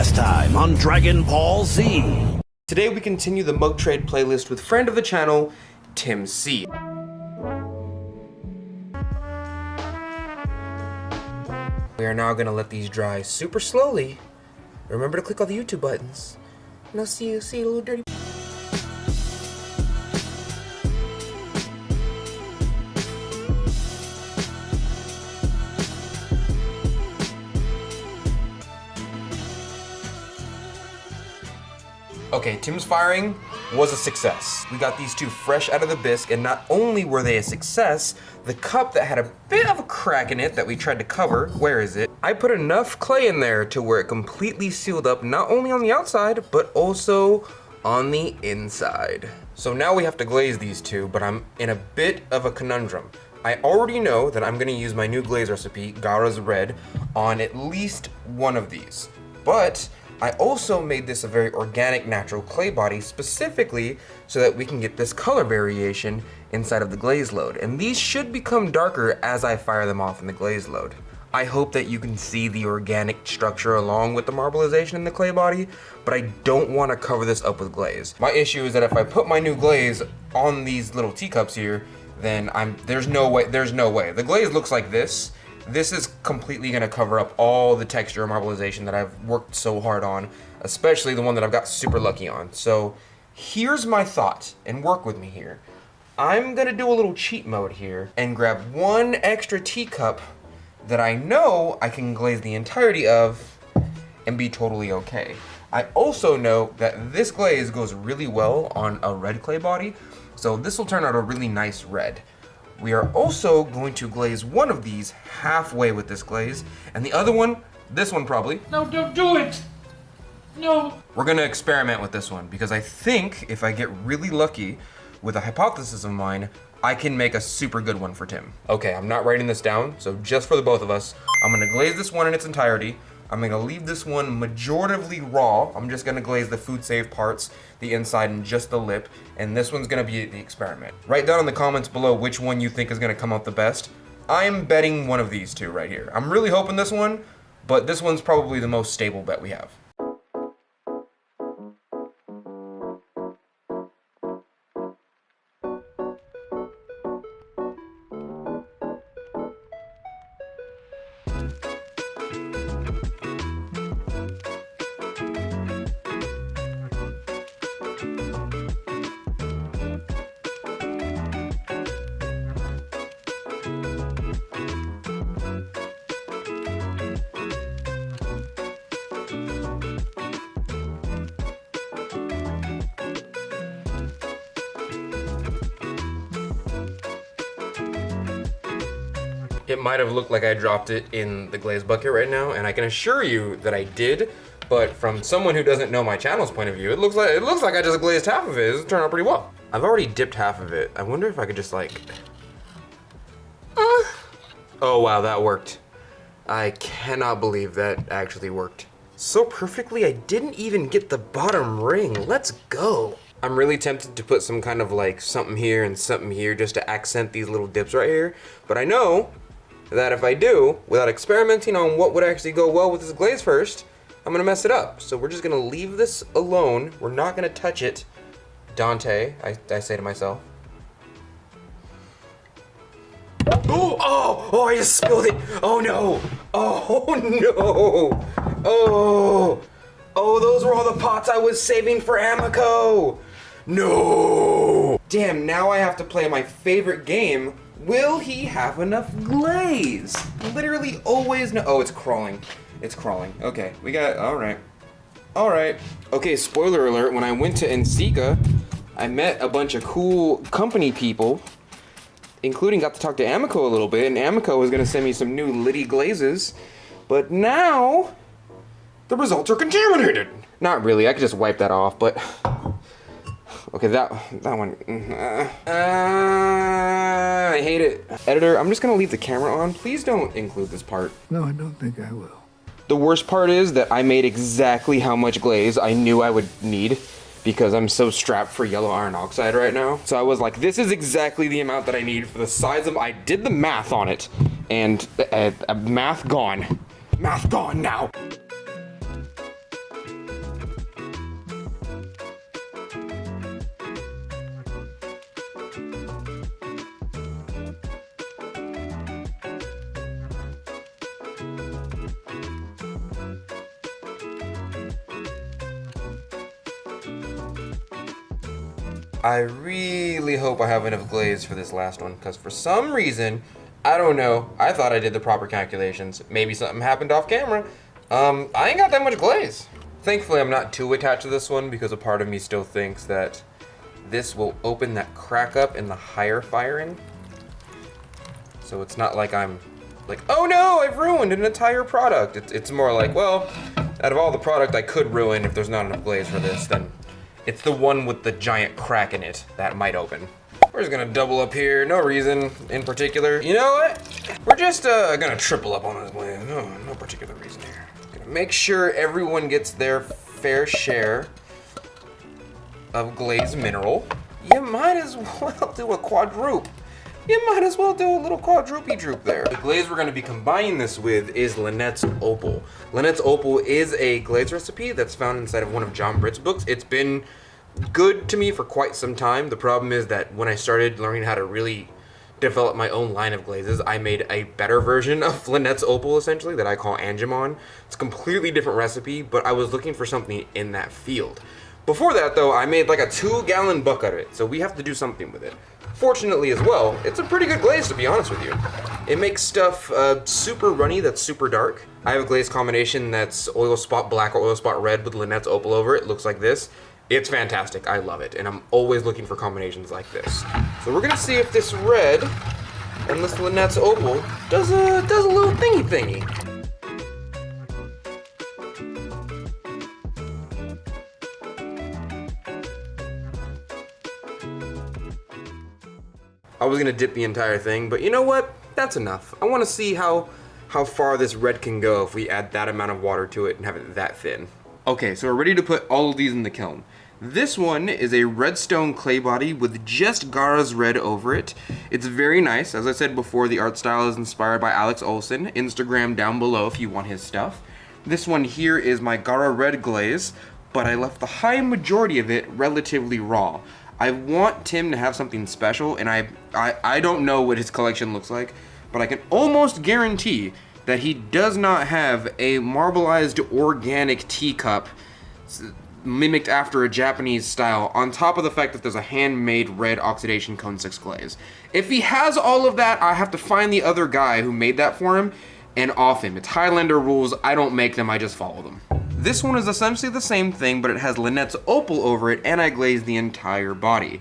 last time on Dragon Ball Z. Today we continue the mug trade playlist with friend of the channel, Tim C. We are now gonna let these dry super slowly. Remember to click all the YouTube buttons. And I'll see you little dirty. Okay, Tim's firing was a success. We got these two fresh out of the bisque, and not only were they a success, the cup that had a bit of a crack in it that we tried to cover, where is it? I put enough clay in there to where it completely sealed up, not only on the outside, but also on the inside. So now we have to glaze these two, but I'm in a bit of a conundrum. I already know that I'm gonna use my new glaze recipe, Gaura's Red, on at least one of these. But I also made this a very organic, natural clay body specifically so that we can get this color variation inside of the glaze load. And these should become darker as I fire them off in the glaze load. I hope that you can see the organic structure along with the marbleization in the clay body, but I don't want to cover this up with glaze. My issue is that if I put my new glaze on these little teacups here, then there's no way. The glaze looks like this. This is completely gonna cover up all the texture and marbleization that I've worked so hard on, especially the one that I've got super lucky on. So here's my thought, and work with me here. I'm gonna do a little cheat mode here and grab one extra teacup that I know I can glaze the entirety of and be totally okay. I also know that this glaze goes really well on a red clay body, so this will turn out a really nice red. We are also going to glaze one of these halfway with this glaze, and the other one, this one probably. No, don't do it! No! We're gonna experiment with this one, because I think if I get really lucky with a hypothesis of mine, I can make a super good one for Tim. Okay, I'm not writing this down, so just for the both of us, I'm gonna glaze this one in its entirety. I'm gonna leave this one majoritively raw. I'm just gonna glaze the food safe parts, the inside and just the lip, and this one's gonna be the experiment. Write down in the comments below which one you think is gonna come out the best. I'm betting one of these two right here. I'm really hoping this one, but this one's probably the most stable bet we have. It might have looked like I dropped it in the glaze bucket right now, and I can assure you that I did, but from someone who doesn't know my channel's point of view, it looks like I just glazed half of it. It turned out pretty well. I've already dipped half of it. I wonder if I could just like, oh wow, that worked. I cannot believe that actually worked. So perfectly, I didn't even get the bottom ring. Let's go. I'm really tempted to put some kind of like something here and something here just to accent these little dips right here, but I know that if I do, without experimenting on what would actually go well with this glaze first, I'm gonna mess it up. So we're just gonna leave this alone. We're not gonna touch it. Donte, I say to myself. Oh, I just spilled it. Oh no, oh, those were all the pots I was saving for Amico. No. Damn, now I have to play my favorite game. Will he have enough glaze? Literally always no. Oh, it's crawling. It's crawling. Okay, we got, all right. Okay, spoiler alert, when I went to Ensika, I met a bunch of cool company people, including got to talk to Amico a little bit, and Amico was gonna send me some new Liddy glazes, but now the results are contaminated. Not really, I could just wipe that off, but okay, that one. I hate it. Editor, I'm just gonna leave the camera on. Please don't include this part. No, I don't think I will. The worst part is that I made exactly how much glaze I knew I would need because I'm so strapped for yellow iron oxide right now. So I was like, this is exactly the amount that I need for the size of, I did the math on it, and math gone. Math gone now. I really hope I have enough glaze for this last one, because for some reason, I don't know, I thought I did the proper calculations. Maybe something happened off camera. I ain't got that much glaze. Thankfully, I'm not too attached to this one because a part of me still thinks that this will open that crack up in the higher firing. So it's not like I'm like, oh no, I've ruined an entire product. It's more like, well, out of all the product I could ruin if there's not enough glaze for this, then it's the one with the giant crack in it that might open. We're just gonna double up here, no reason in particular. You know what? We're just gonna triple up on this glaze. No particular reason here. Gonna make sure everyone gets their fair share of glazed mineral. You might as well do a quadruple. You might as well do a little quadrupey droop there. The glaze we're gonna be combining this with is Lynette's Opal. Lynette's Opal is a glaze recipe that's found inside of one of John Britt's books. It's been good to me for quite some time. The problem is that when I started learning how to really develop my own line of glazes, I made a better version of Lynette's Opal, essentially, that I call Angemon. It's a completely different recipe, but I was looking for something in that field. Before that, though, I made like a 2-gallon bucket of it, so we have to do something with it. Fortunately as well, it's a pretty good glaze, to be honest with you. It makes stuff super runny that's super dark. I have a glaze combination that's oil spot black or oil spot red with Lynette's Opal over it. It looks like this. It's fantastic. I love it, and I'm always looking for combinations like this. So we're gonna see if this red and this Lynette's Opal does a little thingy. I was gonna dip the entire thing, but you know what? That's enough. I wanna see how far this red can go if we add that amount of water to it and have it that thin. Okay, so we're ready to put all of these in the kiln. This one is a redstone clay body with just Gara's red over it. It's very nice. As I said before, the art style is inspired by Alex Olson. Instagram down below if you want his stuff. This one here is my Gara red glaze, but I left the high majority of it relatively raw. I want Tim to have something special, and I don't know what his collection looks like, but I can almost guarantee that he does not have a marbleized organic teacup mimicked after a Japanese style, on top of the fact that there's a handmade red oxidation cone 6 glaze. If he has all of that, I have to find the other guy who made that for him and off him. It's Highlander rules. I don't make them, I just follow them. This one is essentially the same thing, but it has Lynette's Opal over it, and I glazed the entire body.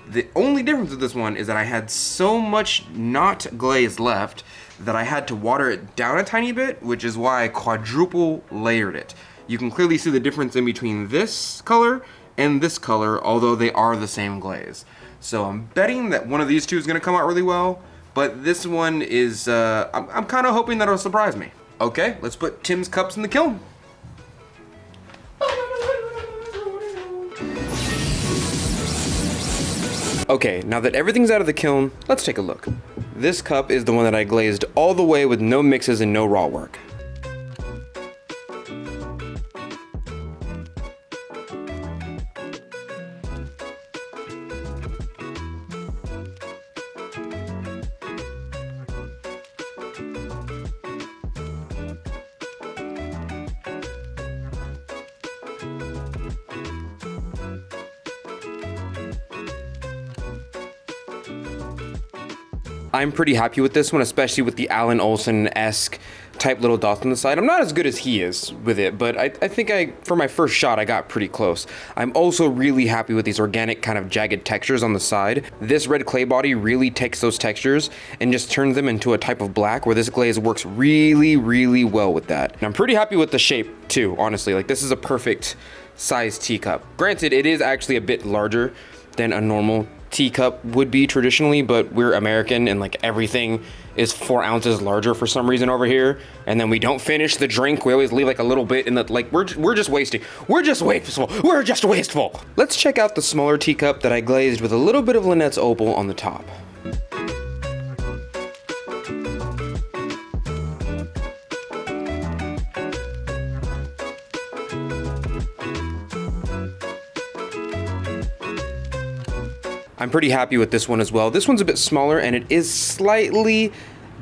The only difference with this one is that I had so much not glaze left that I had to water it down a tiny bit, which is why I quadruple layered it. You can clearly see the difference in between this color and this color, although they are the same glaze. So I'm betting that one of these two is gonna come out really well, but this one is, I'm kind of hoping that it'll surprise me. Okay, let's put Tim's cups in the kiln. Okay, now that everything's out of the kiln, let's take a look. This cup is the one that I glazed all the way with no mixes and no raw work. I'm pretty happy with this one, especially with the Alan Olson-esque type little dots on the side. I'm not as good as he is with it, but I think for my first shot, I got pretty close. I'm also really happy with these organic kind of jagged textures on the side. This red clay body really takes those textures and just turns them into a type of black, where this glaze works really, really well with that. And I'm pretty happy with the shape too, honestly. Like, this is a perfect size teacup. Granted, it is actually a bit larger than a normal teacup would be traditionally, but we're American and like everything is 4 ounces larger for some reason over here, and then we don't finish the drink. We always leave like a little bit in the, like, we're just wasting. We're just wasteful. Let's check out the smaller teacup that I glazed with a little bit of Lynette's Opal on the top. I'm pretty happy with this one as well. This one's a bit smaller and it is slightly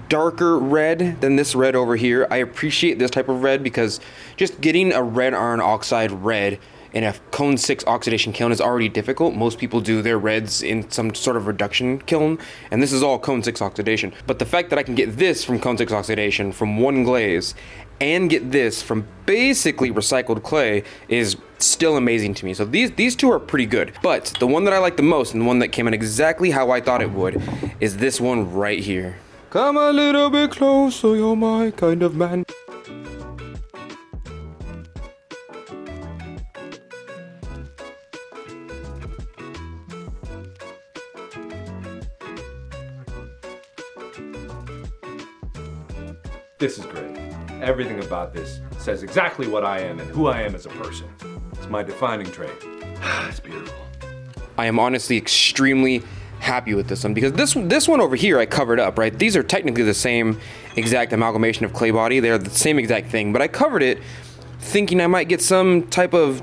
darker red than this red over here. I appreciate this type of red because just getting a red iron oxide red and a cone 6 oxidation kiln is already difficult. Most people do their reds in some sort of reduction kiln, and this is all cone 6 oxidation. But the fact that I can get this from cone 6 oxidation from one glaze and get this from basically recycled clay is still amazing to me. So these two are pretty good. But the one that I like the most, and the one that came in exactly how I thought it would, is this one right here. Come a little bit closer, you're my kind of man. This is great. Everything about this says exactly what I am and who I am as a person. It's my defining trait. It's beautiful. I am honestly extremely happy with this one because this one over here I covered up, right? These are technically the same exact amalgamation of clay body. They're the same exact thing, but I covered it thinking I might get some type of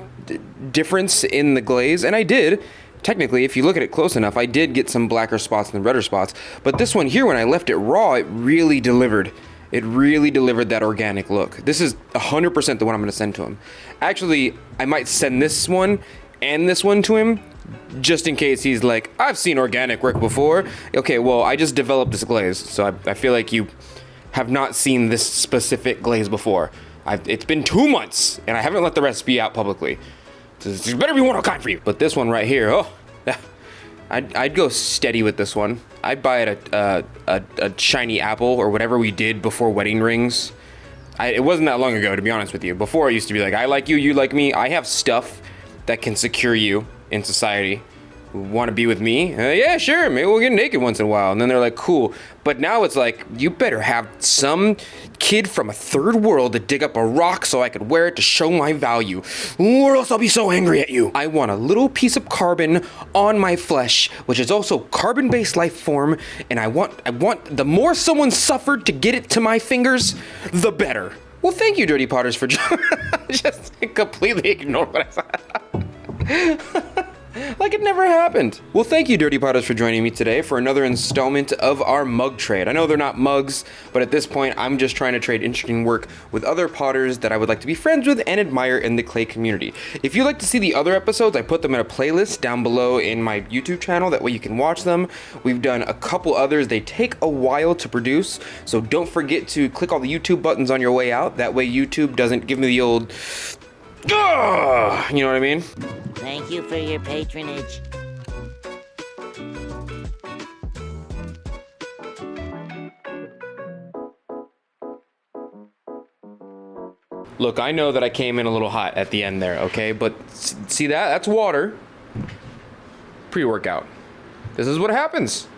difference in the glaze, and I did. Technically, if you look at it close enough, I did get some blacker spots than redder spots, but this one here, when I left it raw, it really delivered. It really delivered that organic look. This is 100% the one I'm gonna send to him. Actually, I might send this one and this one to him, just in case he's like, I've seen organic work before. Okay, well, I just developed this glaze, so I feel like you have not seen this specific glaze before. It's been 2 months, and I haven't let the recipe out publicly. So there better be one of a kind for you. But this one right here, oh, I'd go steady with this one. I'd buy it a shiny apple or whatever we did before wedding rings. It wasn't that long ago, to be honest with you. Before, I used to be like, I like you, you like me. I have stuff that can secure you in society. Want to be with me? Yeah, sure, maybe we'll get naked once in a while. And then they're like, cool. But now it's like, you better have some kid from a third world to dig up a rock so I could wear it to show my value, or else I'll be so angry at you. I want a little piece of carbon on my flesh, which is also carbon-based life form, and I want the more someone suffered to get it to my fingers, the better. Well, thank you, Dirty Potters, for just completely ignore what I said. Like it never happened. Well, thank you, Dirty Potters, for joining me today for another installment of our mug trade. I know they're not mugs, but at this point, I'm just trying to trade interesting work with other potters that I would like to be friends with and admire in the clay community. If you'd like to see the other episodes, I put them in a playlist down below in my YouTube channel. That way you can watch them. We've done a couple others. They take a while to produce, so don't forget to click all the YouTube buttons on your way out. That way YouTube doesn't give me the old... you know what I mean? Thank you for your patronage. Look, I know that I came in a little hot at the end there, okay? But see that? That's water. Pre-workout. This is what happens.